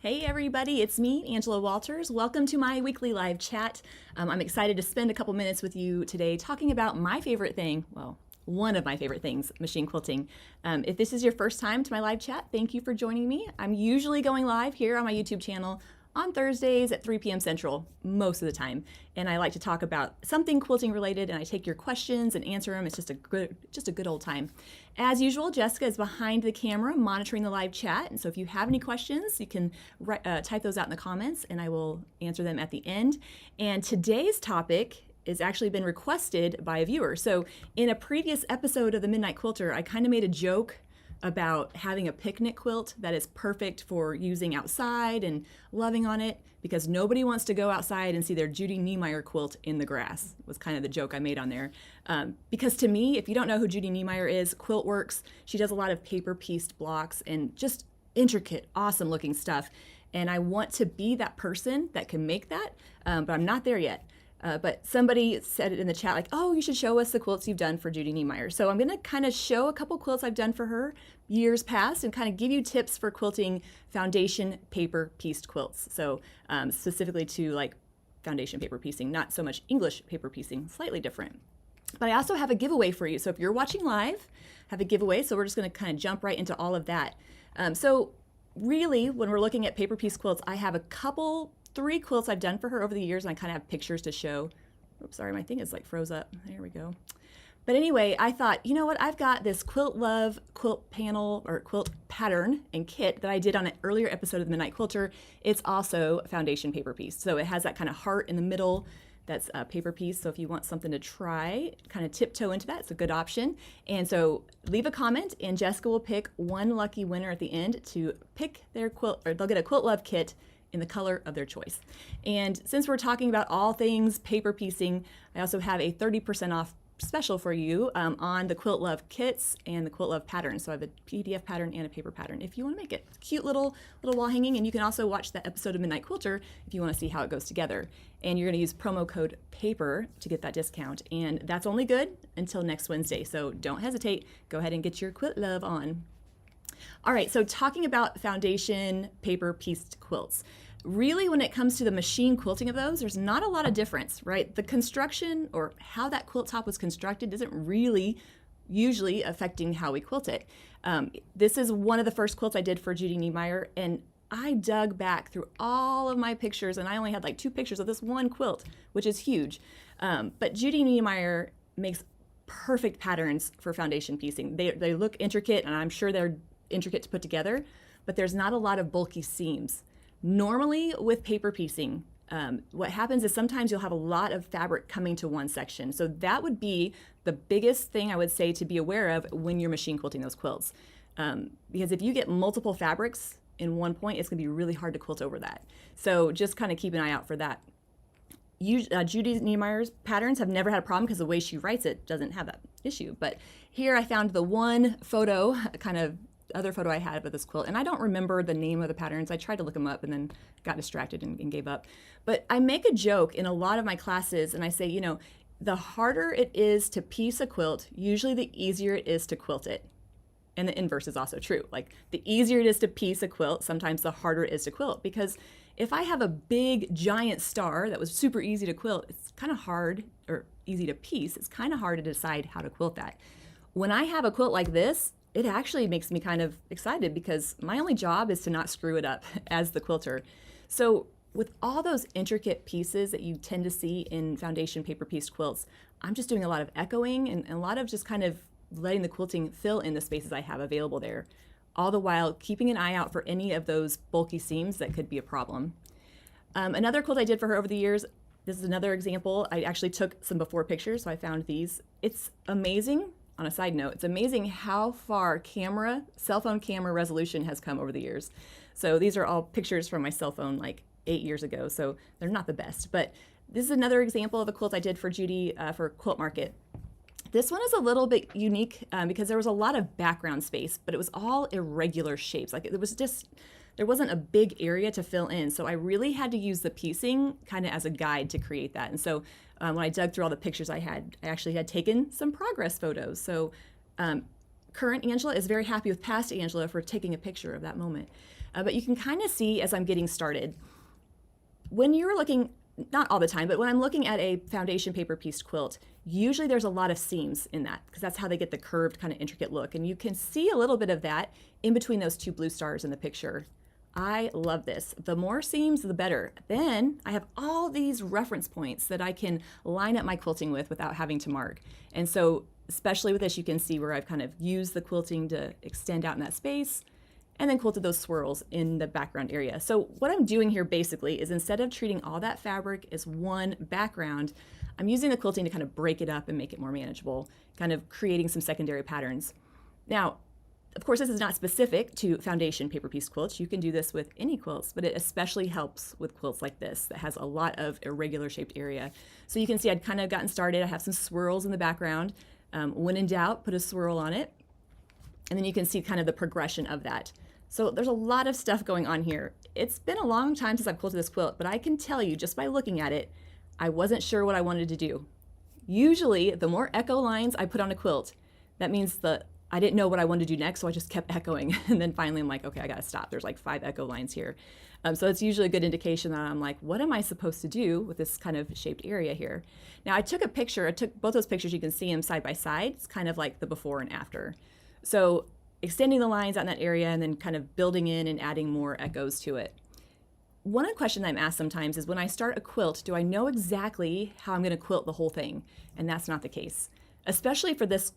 Hey everybody, it's me, Angela Walters. Welcome to my weekly live chat. I'm excited to spend a couple minutes with you today talking about my favorite thing, well, one of my favorite things, machine quilting. If this is your first time to my live chat, thank you for joining me. I'm usually going live here on my YouTube channel on Thursdays at 3 p.m. Central most of the time. And I like to talk about something quilting related, and I take your questions and answer them. It's just a good old time. As usual, Jessica is behind the camera monitoring the live chat. And so if you have any questions, you can type those out in the comments and I will answer them at the end. And today's topic has actually been requested by a viewer. So in a previous episode of the Midnight Quilter, I kind of made a joke about having a picnic quilt that is perfect for using outside and loving on it, because nobody wants to go outside and see their Judy Niemeyer quilt in the grass, was kind of the joke I made on there. Because to me, if you don't know who Judy Niemeyer is, QuiltWorks, she does a lot of paper pieced blocks and just intricate, awesome looking stuff. And I want to be that person that can make that, but I'm not there yet. But somebody said it in the chat, like, oh, you should show us the quilts you've done for Judy Niemeyer. So I'm going to kind of show a couple quilts I've done for her years past and kind of give you tips for quilting foundation paper pieced quilts. So specifically to like foundation paper piecing, not so much English paper piecing, slightly different. But I also have a giveaway for you. So if you're watching live, I have a giveaway. So we're just going to kind of jump right into all of that. So really, when we're looking at paper piece quilts, I have three quilts I've done for her over the years, and I kind of have pictures to show. Oops, sorry, my thing is like froze up. There we go. But anyway, I thought, you know what? I've got this Quilt Love quilt panel or quilt pattern and kit that I did on an earlier episode of the Midnight Quilter. It's also a foundation paper piece. So it has that kind of heart in the middle. That's a paper piece. So if you want something to try, kind of tiptoe into that, it's a good option. And so leave a comment and Jessica will pick one lucky winner at the end to pick their quilt, or they'll get a Quilt Love kit in the color of their choice. And since we're talking about all things paper piecing, I also have a 30% off special for you on the Quilt Love kits and the Quilt Love patterns. So I have a PDF pattern and a paper pattern if you want to make it. Cute little wall hanging, and you can also watch that episode of Midnight Quilter if you want to see how it goes together. And you're going to use promo code PAPER to get that discount. And that's only good until next Wednesday. So don't hesitate. Go ahead and get your Quilt Love on. All right, so talking about foundation paper pieced quilts. Really, when it comes to the machine quilting of those, there's not a lot of difference, right? The construction or how that quilt top was constructed isn't really usually affecting how we quilt it. This is one of the first quilts I did for Judy Niemeyer, and I dug back through all of my pictures, and I only had like 2 pictures of this one quilt, which is huge. But Judy Niemeyer makes perfect patterns for foundation piecing. They look intricate, and I'm sure they're intricate to put together, but there's not a lot of bulky seams. Normally with paper piecing, what happens is sometimes you'll have a lot of fabric coming to one section. So that would be the biggest thing I would say to be aware of when you're machine quilting those quilts. Because if you get multiple fabrics in one point, it's gonna be really hard to quilt over that. So just kind of keep an eye out for that. Judy Niemeyer's patterns have never had a problem because the way she writes it doesn't have that issue. But here I found the one photo, kind of other photo I had of this quilt, and I don't remember the name of the patterns. I tried to look them up and then got distracted and gave up. But I make a joke in a lot of my classes, and I say, you know, the harder it is to piece a quilt, usually the easier it is to quilt it. And the inverse is also true. Like, the easier it is to piece a quilt, sometimes the harder it is to quilt. Because if I have a big giant star that was super easy to quilt, it's kind of hard, or easy to piece, it's kind of hard to decide how to quilt that. When I have a quilt like this, it actually makes me kind of excited because my only job is to not screw it up as the quilter. So with all those intricate pieces that you tend to see in foundation paper pieced quilts, I'm just doing a lot of echoing and a lot of just kind of letting the quilting fill in the spaces I have available there, all the while keeping an eye out for any of those bulky seams that could be a problem. Another quilt I did for her over the years, this is another example. I actually took some before pictures, so I found these. It's amazing. On a side note, it's amazing how far cell phone camera resolution has come over the years. So these are all pictures from my cell phone like 8 years ago, so they're not the best. But this is another example of a quilt I did for Judy for Quilt Market. This one is a little bit unique because there was a lot of background space, but it was all irregular shapes. Like there wasn't a big area to fill in. So I really had to use the piecing kind of as a guide to create that. And so when I dug through all the pictures I actually had taken some progress photos. So current Angela is very happy with past Angela for taking a picture of that moment. But you can kind of see as I'm getting started, when you're looking, not all the time, but when I'm looking at a foundation paper pieced quilt, usually there's a lot of seams in that because that's how they get the curved kind of intricate look. And you can see a little bit of that in between those two blue stars in the picture. I love this. The more seams, the better. Then I have all these reference points that I can line up my quilting with without having to mark. And so, especially with this, you can see where I've kind of used the quilting to extend out in that space and then quilted those swirls in the background area. So what I'm doing here basically is instead of treating all that fabric as one background, I'm using the quilting to kind of break it up and make it more manageable, kind of creating some secondary patterns. Now, of course, this is not specific to foundation paper piece quilts. You can do this with any quilts, but it especially helps with quilts like this that has a lot of irregular shaped area. So you can see I'd kind of gotten started. I have some swirls in the background. When in doubt, put a swirl on it. And then you can see kind of the progression of that. So there's a lot of stuff going on here. It's been a long time since I've quilted this quilt, but I can tell you just by looking at it, I wasn't sure what I wanted to do. Usually, the more echo lines I put on a quilt, that means that I didn't know what I wanted to do next, so I just kept echoing. And then finally I'm like, okay, I gotta stop. There's like 5 echo lines here. So it's usually a good indication that I'm like, what am I supposed to do with this kind of shaped area here? Now I took a picture, I took both those pictures, you can see them side by side. It's kind of like the before and after. So extending the lines out in that area and then kind of building in and adding more echoes to it. One question that I'm asked sometimes is when I start a quilt, do I know exactly how I'm gonna quilt the whole thing? And that's not the case. Especially for this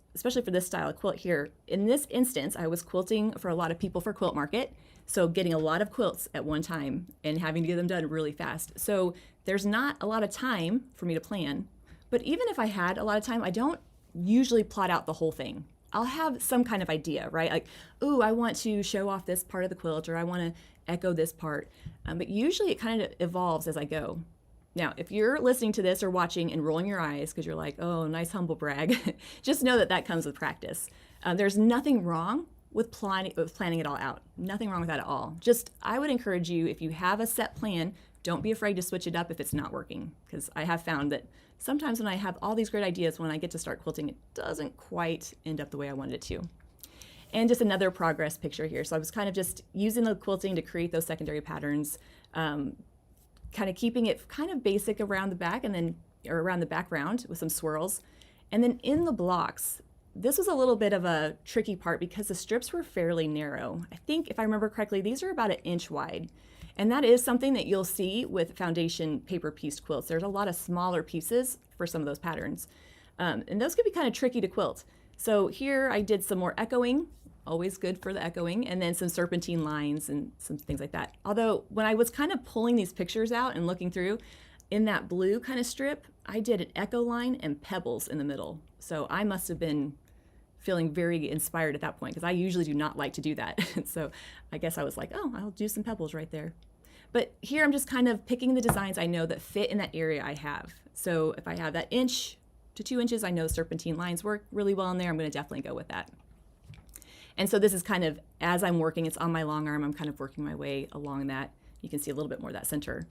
style of quilt here. In this instance, I was quilting for a lot of people for Quilt Market, so getting a lot of quilts at one time and having to get them done really fast. So there's not a lot of time for me to plan, but even if I had a lot of time, I don't usually plot out the whole thing. I'll have some kind of idea, right? Like, ooh, I want to show off this part of the quilt, or I want to echo this part. But usually it kind of evolves as I go. Now, if you're listening to this or watching and rolling your eyes because you're like, oh, nice humble brag, just know that that comes with practice. There's nothing wrong with planning it all out. Nothing wrong with that at all. Just, I would encourage you, if you have a set plan, don't be afraid to switch it up if it's not working. Because I have found that sometimes when I have all these great ideas, when I get to start quilting, it doesn't quite end up the way I wanted it to. And just another progress picture here. So I was kind of just using the quilting to create those secondary patterns, kind of keeping it kind of basic around the back and then, or around the background with some swirls. And then in the blocks, this was a little bit of a tricky part because the strips were fairly narrow. I think if I remember correctly, these are about 1 inch wide. And that is something that you'll see with foundation paper pieced quilts. There's a lot of smaller pieces for some of those patterns. And those could be kind of tricky to quilt. So here I did some more echoing, always good for the echoing, and then some serpentine lines and some things like that. Although when I was kind of pulling these pictures out and looking through, in that blue kind of strip, I did an echo line and pebbles in the middle. So I must have been feeling very inspired at that point because I usually do not like to do that. So I guess I was like, oh, I'll do some pebbles right there. But here I'm just kind of picking the designs I know that fit in that area I have. So if I have that 1 inch to 2 inches, I know serpentine lines work really well in there. I'm going to definitely go with that. And so this is kind of, as I'm working, it's on my long arm, I'm kind of working my way along that. You can see a little bit more of that center.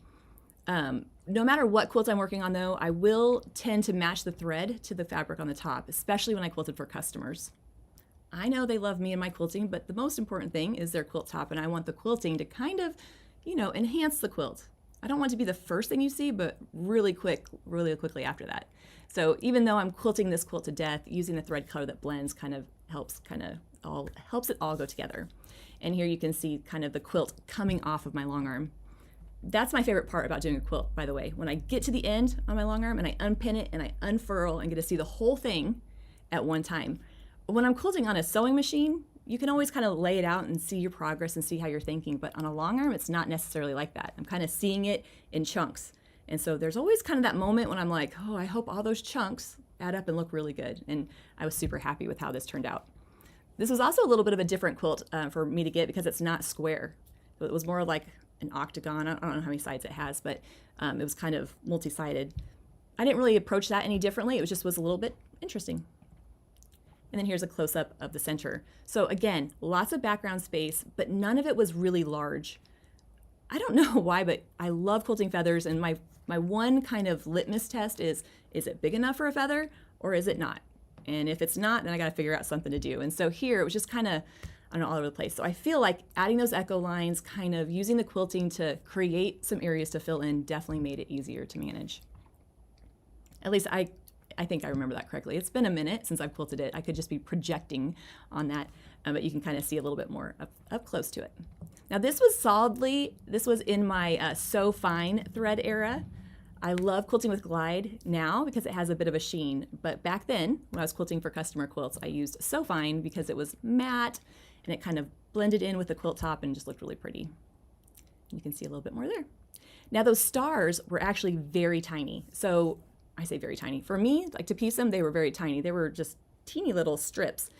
No matter what quilt I'm working on though, I will tend to match the thread to the fabric on the top, especially when I quilted for customers. I know they love me and my quilting, but the most important thing is their quilt top, and I want the quilting to kind of, you know, enhance the quilt. I don't want it to be the first thing you see, but really quickly after that. So even though I'm quilting this quilt to death, using the thread color that blends kind of helps it all go together. And here you can see kind of the quilt coming off of my long arm. That's my favorite part about doing a quilt, by the way. When I get to the end on my long arm and I unpin it and I unfurl and get to see the whole thing at one time. When I'm quilting on a sewing machine, you can always kind of lay it out and see your progress and see how you're thinking, but on a long arm, it's not necessarily like that. I'm kind of seeing it in chunks. And so there's always kind of that moment when I'm like, oh, I hope all those chunks add up and look really good. And I was super happy with how this turned out. This was also a little bit of a different quilt for me to get because it's not square. It was more like an octagon. I don't know how many sides it has, but it was kind of multi-sided. I didn't really approach that any differently. It was a little bit interesting. And then here's a close-up of the center. So again, lots of background space, but none of it was really large. I don't know why, but I love quilting feathers, and my one kind of litmus test is it big enough for a feather or is it not? And if it's not, then I got to figure out something to do. And so here it was just kind of, I don't know, all over the place. So I feel like adding those echo lines, kind of using the quilting to create some areas to fill in, definitely made it easier to manage. At least I think I remember that correctly. It's been a minute since I've quilted it. I could just be projecting on that, but you can kind of see a little bit more up close to it. Now this was in my So Fine thread era. I love quilting with glide now because it has a bit of a sheen, but back then when I was quilting for customer quilts, I used So Fine because it was matte and it kind of blended in with the quilt top and just looked really pretty. You can see a little bit more there. Now those stars were actually very tiny. So I say very tiny. For me, like to piece them, they were very tiny. They were just teeny little strips.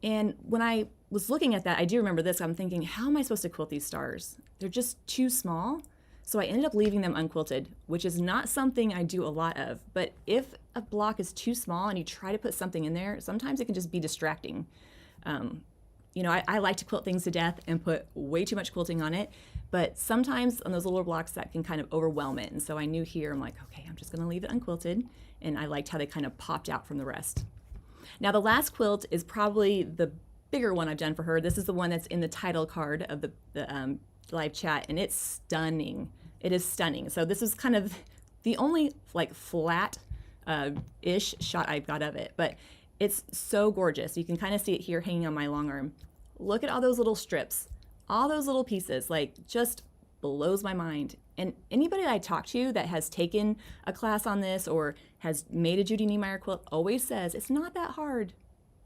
And when I was looking at that, I do remember this, I'm thinking, how am I supposed to quilt these stars? They're just too small. So I ended up leaving them unquilted, which is not something I do a lot of. But if a block is too small and you try to put something in there, sometimes it can just be distracting. You know, I like to quilt things to death and put way too much quilting on it, but sometimes on those little blocks that can kind of overwhelm it. And so I knew here, I'm like, okay, I'm just gonna leave it unquilted. And I liked how they kind of popped out from the rest. Now the last quilt is probably the bigger one I've done for her. This is the one that's in the title card of the live chat, and it's stunning. It is stunning. So this is kind of the only like flat-ish shot I've got of it, but it's so gorgeous. You can kind of see it here hanging on my long arm. Look at all those little strips, all those little pieces, like just blows my mind. And anybody that I talk to that has taken a class on this or has made a Judy Niemeyer quilt always says it's not that hard.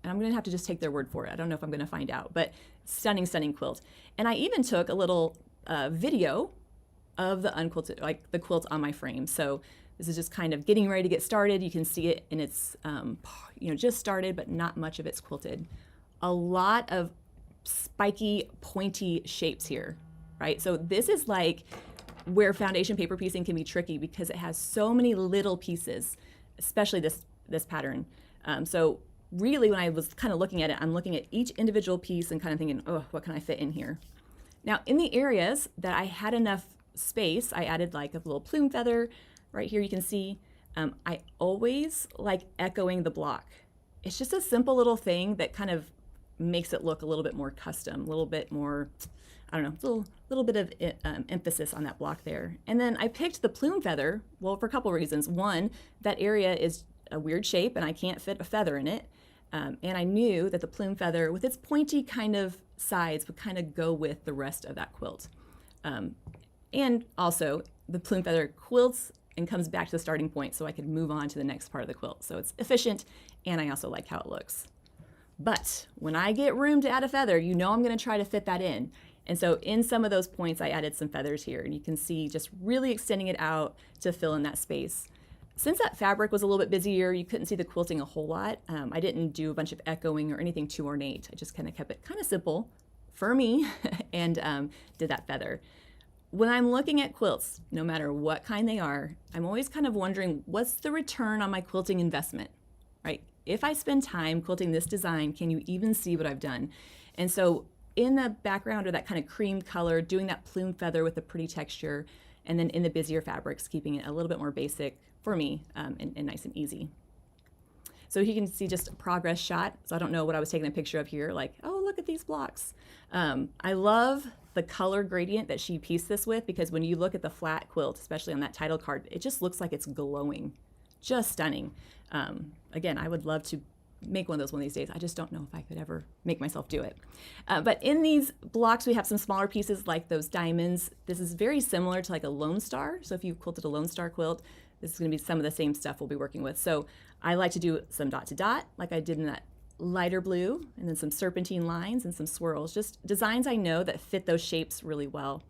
And I'm gonna have to just take their word for it. I don't know if I'm gonna find out, but stunning, stunning quilt. And I even took a little video of the unquilted, like the quilt on my frame. So this is just kind of getting ready to get started. You can see it and it's, just started, but not much of it's quilted. A lot of spiky, pointy shapes here, right? So this is like where foundation paper piecing can be tricky because it has so many little pieces, especially this pattern. So really when I was kind of looking at it, I'm looking at each individual piece and kind of thinking, oh, what can I fit in here? Now in the areas that I had enough space, I added like a little plume feather. Right here you can see, I always like echoing the block. It's just a simple little thing that kind of makes it look a little bit more custom, a little bit more, I don't know, little bit of emphasis on that block there. And then I picked the plume feather, well, for a couple reasons. One, that area is a weird shape and I can't fit a feather in it. And I knew that the plume feather with its pointy kind of sides would kind of go with the rest of that quilt. And also the plume feather quilts and comes back to the starting point so I could move on to the next part of the quilt. So it's efficient and I also like how it looks. But when I get room to add a feather, you know I'm gonna try to fit that in. And so in some of those points, I added some feathers here and you can see just really extending it out to fill in that space. Since that fabric was a little bit busier, you couldn't see the quilting a whole lot. I didn't do a bunch of echoing or anything too ornate. I just kind of kept it kind of simple for me and did that feather. When I'm looking at quilts, no matter what kind they are, I'm always kind of wondering what's the return on my quilting investment, right? If I spend time quilting this design, can you even see what I've done? And so in the background or that kind of cream color, doing that plume feather with a pretty texture, and then in the busier fabrics, keeping it a little bit more basic for me and nice and easy. So you can see just a progress shot. So I don't know what I was taking a picture of here, like, oh, look at these blocks. I love the color gradient that she pieced this with because when you look at the flat quilt, especially on that title card, it just looks like it's glowing. Just stunning. Again, I would love to make one of those one of these days. I just don't know if I could ever make myself do it. But in these blocks, we have some smaller pieces like those diamonds. This is very similar to like a Lone Star. So if you've quilted a Lone Star quilt, this is gonna be some of the same stuff we'll be working with. So I like to do some dot to dot, like I did in that lighter blue, and then some serpentine lines and some swirls, just designs I know that fit those shapes really well.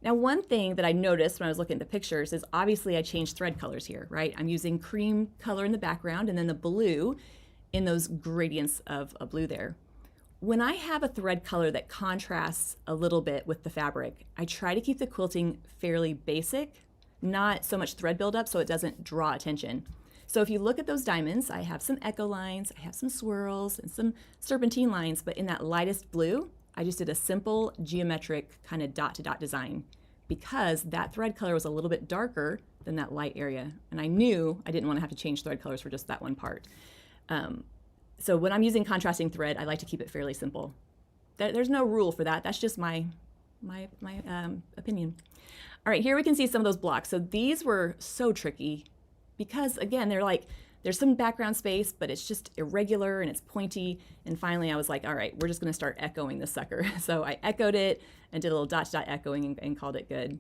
Now, one thing that I noticed when I was looking at the pictures is obviously I changed thread colors here, right? I'm using cream color in the background and then the blue in those gradients of a blue there. When I have a thread color that contrasts a little bit with the fabric, I try to keep the quilting fairly basic, not so much thread buildup so it doesn't draw attention. So if you look at those diamonds, I have some echo lines, I have some swirls and some serpentine lines, but in that lightest blue, I just did a simple geometric kind of dot to dot design because that thread color was a little bit darker than that light area. And I knew I didn't want to have to change thread colors for just that one part. So when I'm using contrasting thread, I like to keep it fairly simple. There's no rule for that. That's just my opinion. All right, here we can see some of those blocks. So these were so tricky because, again, there's some background space, but it's just irregular and it's pointy. And finally, I was like, all right, we're just going to start echoing this sucker. So I echoed it and did a little dot to dot echoing and called it good.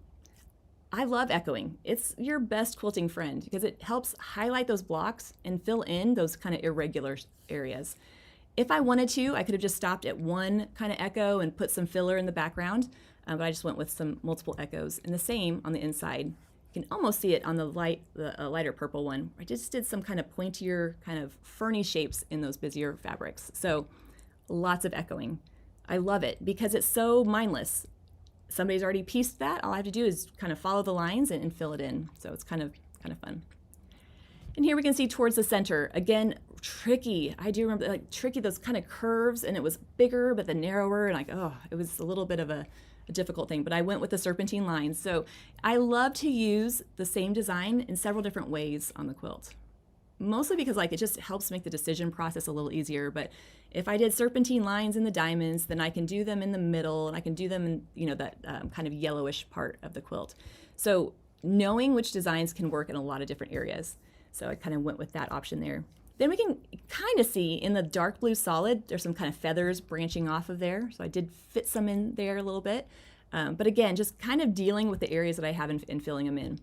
I love echoing. It's your best quilting friend because it helps highlight those blocks and fill in those kind of irregular areas. If I wanted to, I could have just stopped at one kind of echo and put some filler in the background, but I just went with some multiple echoes. And the same on the inside. You can almost see it on the lighter purple one. I just did some kind of pointier, kind of ferny shapes in those busier fabrics. So lots of echoing. I love it because it's so mindless. Somebody's already pieced that. All I have to do is kind of follow the lines and fill it in. So it's kind of fun. And here we can see towards the center, again, tricky. I do remember tricky, those kind of curves, and it was bigger, but the narrower, and it was a little bit of a difficult thing, but I went with the serpentine lines. So I love to use the same design in several different ways on the quilt. Mostly because it just helps make the decision process a little easier. But if I did serpentine lines in the diamonds, then I can do them in the middle, and I can do them in that kind of yellowish part of the quilt. So knowing which designs can work in a lot of different areas. So I kind of went with that option there. Then we can kind of see in the dark blue solid, there's some kind of feathers branching off of there. So I did fit some in there a little bit. But again, just kind of dealing with the areas that I have and filling them in.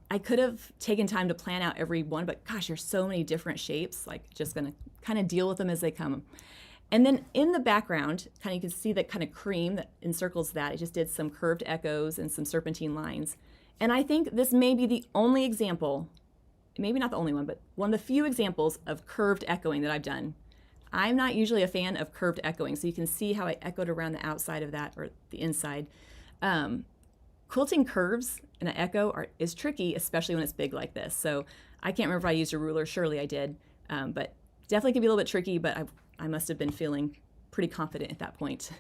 I could have taken time to plan out every one, but gosh, there's so many different shapes, just gonna kind of deal with them as they come. And then in the background, you can see that kind of cream that encircles that. I just did some curved echoes and some serpentine lines. And I think this may be the only example, maybe not the only one, but one of the few examples of curved echoing that I've done. I'm not usually a fan of curved echoing, so you can see how I echoed around the outside of that or the inside. Quilting curves and an echo is tricky, especially when it's big like this. So I can't remember if I used a ruler. Surely I did, but definitely can be a little bit tricky, but I must have been feeling pretty confident at that point.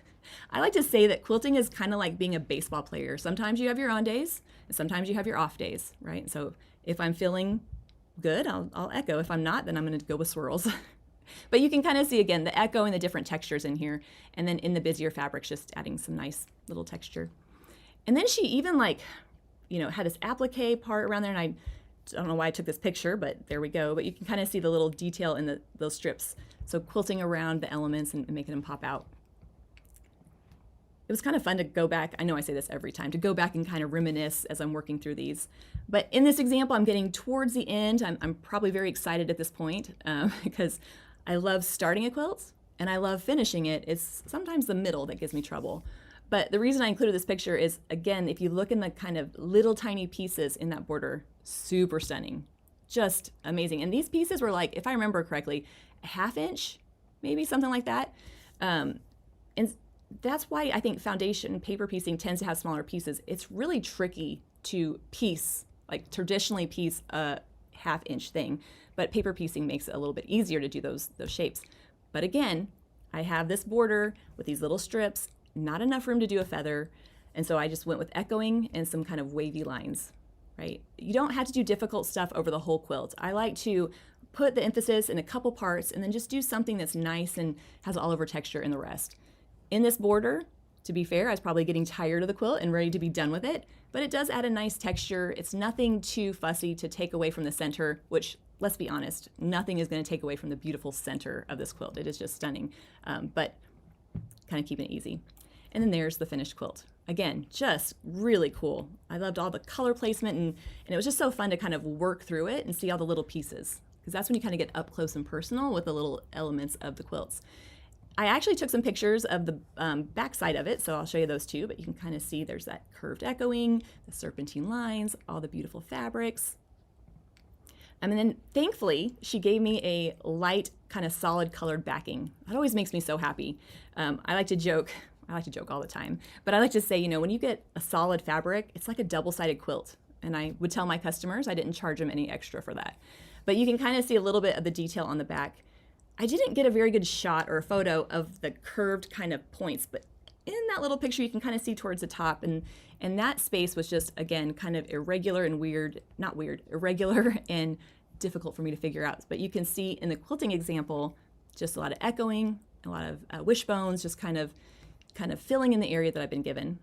I like to say that quilting is kind of like being a baseball player. Sometimes you have your on days, and sometimes you have your off days, right? So if I'm feeling good, I'll echo. If I'm not, then I'm going to go with swirls. But you can kind of see, again, the echo and the different textures in here. And then in the busier fabrics, just adding some nice little texture. And then she even had this applique part around there. And I don't know why I took this picture, but there we go. But you can kind of see the little detail in those strips. So quilting around the elements and making them pop out. It was kind of fun to go back. I know I say this every time, to go back and kind of reminisce as I'm working through these. But in this example, I'm getting towards the end. I'm probably very excited at this point because I love starting a quilt and I love finishing it. It's sometimes the middle that gives me trouble. But the reason I included this picture is, again, if you look in the kind of little tiny pieces in that border, super stunning, just amazing. And these pieces were if I remember correctly, a 1/2 inch, maybe something like that. And that's why I think foundation paper piecing tends to have smaller pieces. It's really tricky to piece, traditionally piece a 1/2 inch thing, but paper piecing makes it a little bit easier to do those shapes. But again, I have this border with these little strips, not enough room to do a feather, and so I just went with echoing and some kind of wavy lines, right? You don't have to do difficult stuff over the whole quilt. I like to put the emphasis in a couple parts and then just do something that's nice and has all over texture in the rest. In this border, to be fair, I was probably getting tired of the quilt and ready to be done with it, but it does add a nice texture. It's nothing too fussy to take away from the center, which, let's be honest, nothing is going to take away from the beautiful center of this quilt. It is just stunning, but kind of keeping it easy. And then there's the finished quilt. Again, just really cool. I loved all the color placement, and it was just so fun to kind of work through it and see all the little pieces, because that's when you kind of get up close and personal with the little elements of the quilts. I actually took some pictures of the back side of it, so I'll show you those too, but you can kind of see there's that curved echoing, the serpentine lines, all the beautiful fabrics. And then thankfully, she gave me a light, kind of solid colored backing. That always makes me so happy. I like to joke all the time, but I like to say, when you get a solid fabric, it's like a double-sided quilt. And I would tell my customers I didn't charge them any extra for that. But you can kind of see a little bit of the detail on the back. I didn't get a very good shot or a photo of the curved kind of points, but in that little picture, you can kind of see towards the top, and that space was just, again, kind of irregular and irregular and difficult for me to figure out. But you can see in the quilting example, just a lot of echoing, a lot of wishbones, just kind of filling in the area that I've been given.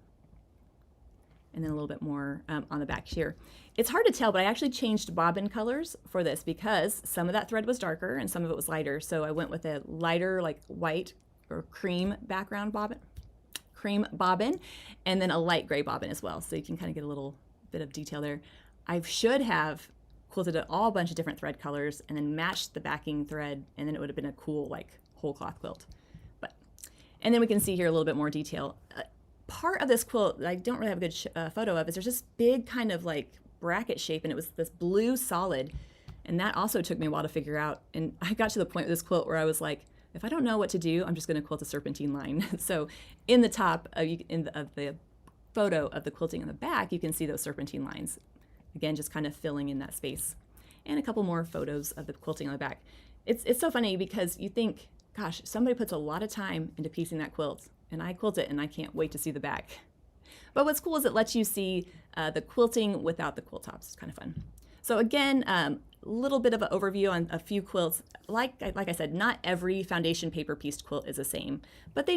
And then a little bit more on the back here. It's hard to tell, but I actually changed bobbin colors for this because some of that thread was darker and some of it was lighter. So I went with a lighter, like white or cream background bobbin, and then a light gray bobbin as well. So you can kind of get a little bit of detail there. I should have quilted a bunch of different thread colors and then matched the backing thread, and then it would have been a cool like whole cloth quilt. And then we can see here a little bit more detail. Part of this quilt that I don't really have a good photo of is there's this big kind of like bracket shape, and it was this blue solid, and that also took me a while to figure out. And I got to the point with this quilt where I was like, if I don't know what to do, I'm just going to quilt a serpentine line. So in the top of the photo of the quilting on the back, you can see those serpentine lines. Again, just kind of filling in that space. And a couple more photos of the quilting on the back. It's so funny because you think, gosh, somebody puts a lot of time into piecing that quilt, and I quilt it and I can't wait to see the back. But what's cool is it lets you see the quilting without the quilt tops. It's kind of fun. So again, a little bit of an overview on a few quilts. Like I said, not every foundation paper pieced quilt is the same, but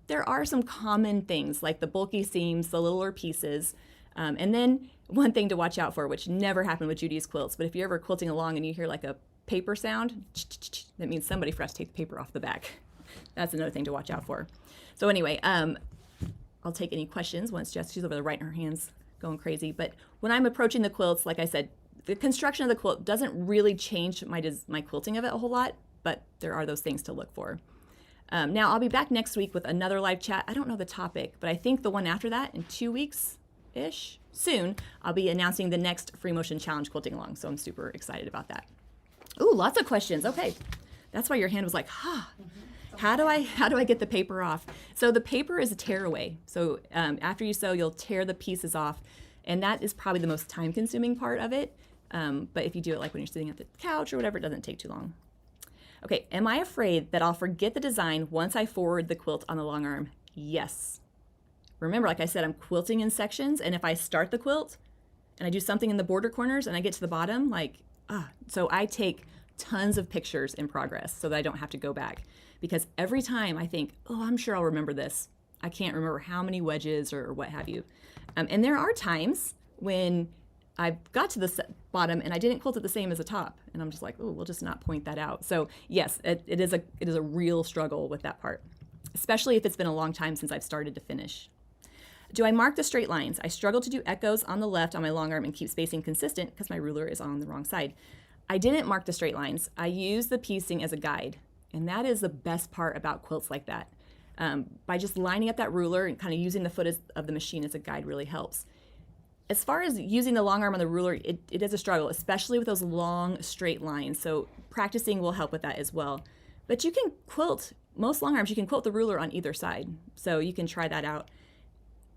there are some common things like the bulky seams, the littler pieces, and then one thing to watch out for, which never happened with Judy's quilts, but if you're ever quilting along and you hear like a paper sound, that means somebody forgot to take the paper off the back. That's another thing to watch out for. So anyway, I'll take any questions once she's over there writing her hands going crazy. But when I'm approaching the quilts, like I said, the construction of the quilt doesn't really change my quilting of it a whole lot, but there are those things to look for. Now I'll be back next week with another live chat. I don't know the topic, but I think the one after that in 2 weeks-ish, soon, I'll be announcing the next Free Motion Challenge quilting along. So I'm super excited about that. Ooh, lots of questions. Okay, that's why your hand was like, how do I get the paper off? So the paper is a tear away. So after you sew, you'll tear the pieces off, and that is probably the most time-consuming part of it. But if you do it like when you're sitting at the couch or whatever, it doesn't take too long. Okay, am I afraid that I'll forget the design once I forward the quilt on the long arm? Yes. Remember, like I said, I'm quilting in sections, and if I start the quilt and I do something in the border corners and I get to the bottom, so I take tons of pictures in progress so that I don't have to go back. Because every time I think, I'm sure I'll remember this, I can't remember how many wedges or what have you. And there are times when I've got to the bottom and I didn't quilt it the same as the top. And I'm just like, we'll just not point that out. So yes, it is a real struggle with that part, especially if it's been a long time since I've started to finish. Do I mark the straight lines? I struggle to do echoes on the left on my long arm and keep spacing consistent because my ruler is on the wrong side. I didn't mark the straight lines. I use the piecing as a guide. And that is the best part about quilts like that. By just lining up that ruler and kind of using the foot of the machine as a guide really helps. As far as using the long arm on the ruler, it is a struggle, especially with those long straight lines. So practicing will help with that as well. But you can quilt, most long arms, you can quilt the ruler on either side. So you can try that out.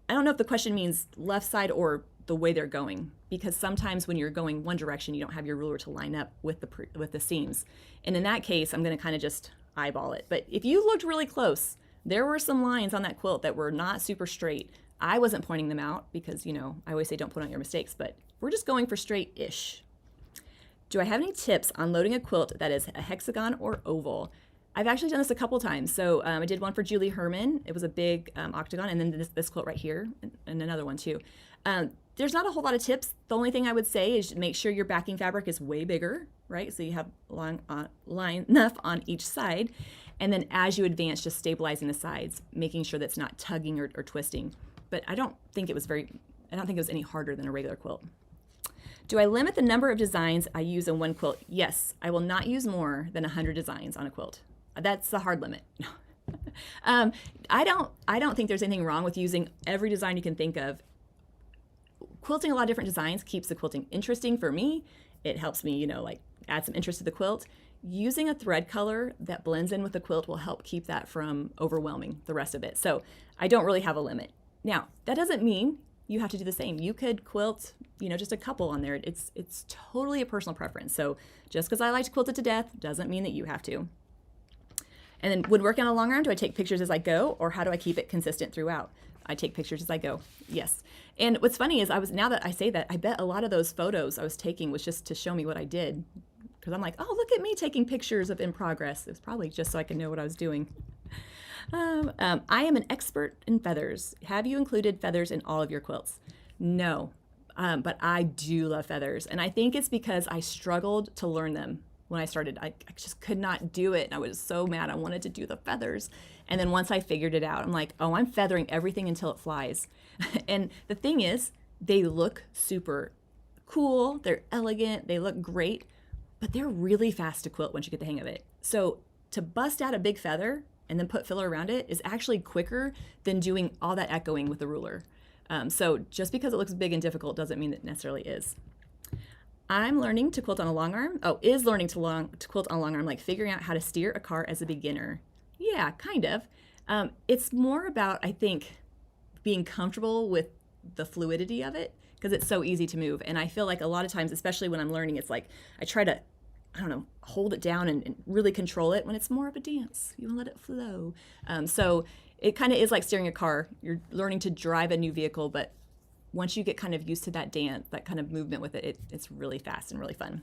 I don't know if the question means left side or the way they're going, because sometimes when you're going one direction, you don't have your ruler to line up with the seams. And in that case, I'm going to kind of just eyeball it. But if you looked really close, there were some lines on that quilt that were not super straight. I wasn't pointing them out because, I always say don't point out your mistakes, but we're just going for straight-ish. Do I have any tips on loading a quilt that is a hexagon or oval? I've actually done this a couple times. So I did one for Julie Herman. It was a big octagon, and then this quilt right here, and another one too. There's not a whole lot of tips. The only thing I would say is make sure your backing fabric is way bigger, right? So you have line enough on each side. And then as you advance, just stabilizing the sides, making sure that's not tugging or twisting. But I don't think it was any harder than a regular quilt. Do I limit the number of designs I use in one quilt? Yes, I will not use more than 100 designs on a quilt. That's the hard limit. I don't think there's anything wrong with using every design you can think of. Quilting a lot of different designs keeps the quilting interesting for me. It helps me, add some interest to the quilt. Using a thread color that blends in with the quilt will help keep that from overwhelming the rest of it. So I don't really have a limit. Now, that doesn't mean you have to do the same. You could quilt, just a couple on there. It's totally a personal preference. So just because I like to quilt it to death doesn't mean that you have to. And then when working on a long arm, do I take pictures as I go, or how do I keep it consistent throughout? I take pictures as I go, yes. And what's funny is now that I say that, I bet a lot of those photos I was taking was just to show me what I did because I'm like, oh, look at me taking pictures of in progress. It was probably just so I could know what I was doing. I am an expert in feathers. Have you included feathers in all of your quilts? No, but I do love feathers. And I think it's because I struggled to learn them when I started. I just could not do it. And I was so mad. I wanted to do the feathers. And then once I figured it out, I'm like, oh, I'm feathering everything until it flies. And the thing is, they look super cool. They're elegant. They look great. But they're really fast to quilt once you get the hang of it. So to bust out a big feather and then put filler around it is actually quicker than doing all that echoing with the ruler. So just because it looks big and difficult doesn't mean it necessarily is. I'm learning to quilt on a long arm. Oh, is learning to quilt on a long arm like figuring out how to steer a car as a beginner? Yeah, kind of. It's more about, I think, being comfortable with the fluidity of it because it's so easy to move. And I feel like a lot of times, especially when I'm learning, it's like I try to, I don't know, hold it down and really control it when it's more of a dance. You want to let it flow. So it kind of is like steering a car. You're learning to drive a new vehicle, but once you get kind of used to that dance, that kind of movement with it, it's really fast and really fun.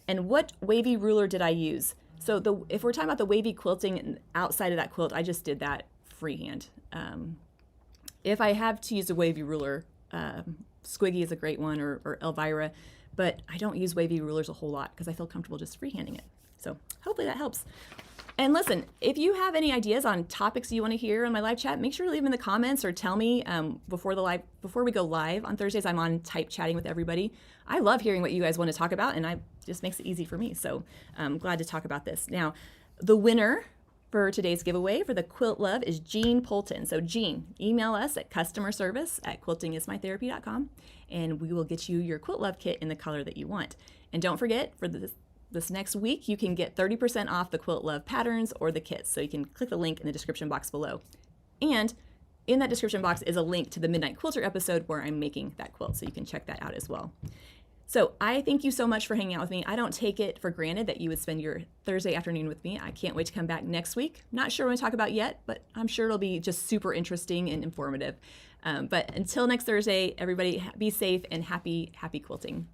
And what wavy ruler did I use? So if we're talking about the wavy quilting outside of that quilt, I just did that freehand. If I have to use a wavy ruler, Squiggy is a great one, or Elvira, but I don't use wavy rulers a whole lot because I feel comfortable just freehanding it. So hopefully that helps. And listen, if you have any ideas on topics you want to hear on my live chat, make sure to leave them in the comments or tell me before we go live on Thursdays. I'm on type chatting with everybody. I love hearing what you guys want to talk about, and it just makes it easy for me. So I'm glad to talk about this. Now, the winner for today's giveaway for the Quilt Love is Jean Polton. So Jean, email us at customerservice@quiltingismytherapy.com, and we will get you your Quilt Love kit in the color that you want. And don't forget, for this next week, you can get 30% off the Quilt Love patterns or the kits. So you can click the link in the description box below. And in that description box is a link to the Midnight Quilter episode where I'm making that quilt, so you can check that out as well. So I thank you so much for hanging out with me. I don't take it for granted that you would spend your Thursday afternoon with me. I can't wait to come back next week. Not sure what to talk about yet, but I'm sure it'll be just super interesting and informative. But until next Thursday, everybody be safe and happy quilting.